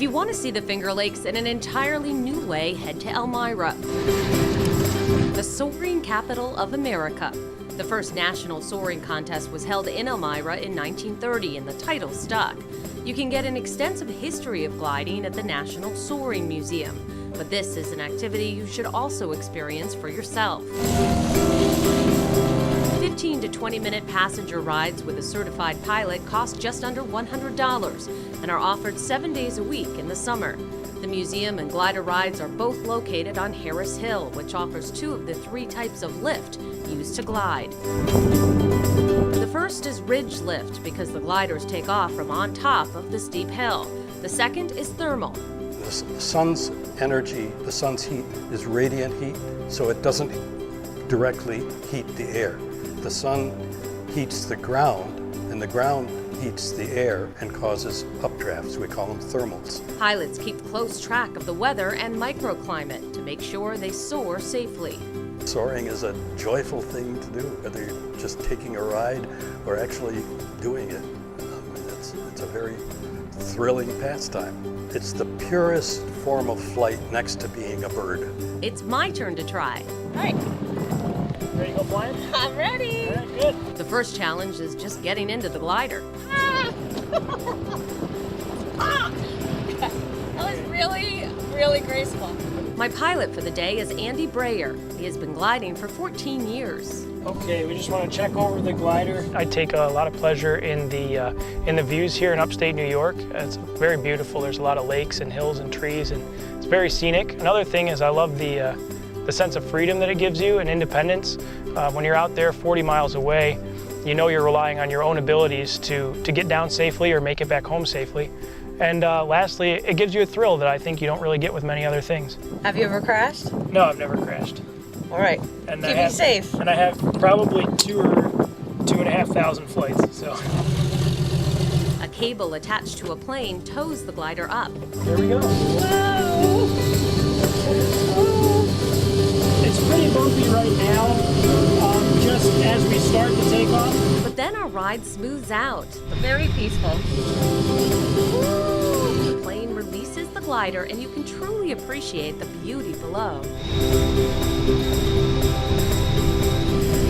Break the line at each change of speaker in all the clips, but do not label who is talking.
you want to see the Finger Lakes in an entirely new way, head to Elmira, the soaring capital of America. The first national soaring contest was held in Elmira in 1930, and the title stuck. You can get an extensive history of gliding at the National Soaring Museum, but this is an activity you should also experience for yourself. 15 to 20-minute passenger rides with a certified pilot cost just under $100 and are offered 7 days a week in the summer. The museum and glider rides are both located on Harris Hill, which offers 2 of the 3 types of lift used to glide. The first is ridge lift because the gliders take off from on top of the steep hill. The second is thermal.
The sun's energy, the sun's heat is radiant heat, so it doesn't directly heat the air. The sun heats the ground, and the ground heats the air and causes updrafts. We call them thermals.
Pilots keep close track of the weather and microclimate to make sure they soar safely.
Soaring is a joyful thing to do, whether you're just taking a ride or actually doing it. It's a very thrilling pastime. It's the purest form of flight next to being a bird.
It's my turn to try.
All right.
Ready to go flying?
I'm ready.
All right, good.
The first challenge is just getting into the glider.
That was really graceful.
My pilot for the day is Andy Breyer. He has been gliding for 14 years.
Okay, we just want to check over the glider. I take a lot of pleasure in the views here in upstate New York. It's very beautiful. There's a lot of lakes and hills and trees, and it's very scenic. Another thing is I love the sense of freedom that it gives you and independence. When you're out there 40 miles away, you know you're relying on your own abilities to get down safely or make it back home safely. And lastly, it gives you a thrill that I think you don't really get with many other things.
Have you ever crashed?
No, I've never crashed.
All right.
And
Keep me safe.
And I have probably 2 or 2,500 flights, so.
A cable attached to a plane tows the glider up.
Here we go.
Whoa.
It's pretty bumpy right now, just as we start to take off.
But then our ride smooths out.
Very peaceful.
The plane releases the glider, and you can truly appreciate the beauty below.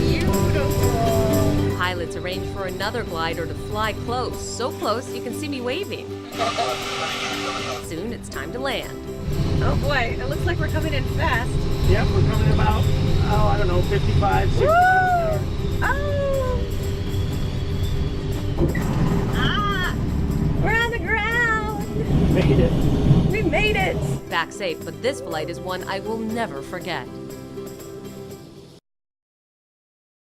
Beautiful.
Pilots arrange for another glider to fly close, so close you can see me waving. Soon it's time to land.
Oh boy, it looks like we're coming in fast.
Yep, we're coming about, I don't know, 55, 60 miles an hour.
Oh! Ah! We're on the ground!
Made it.
We made it!
Back safe, but this flight is one I will never forget.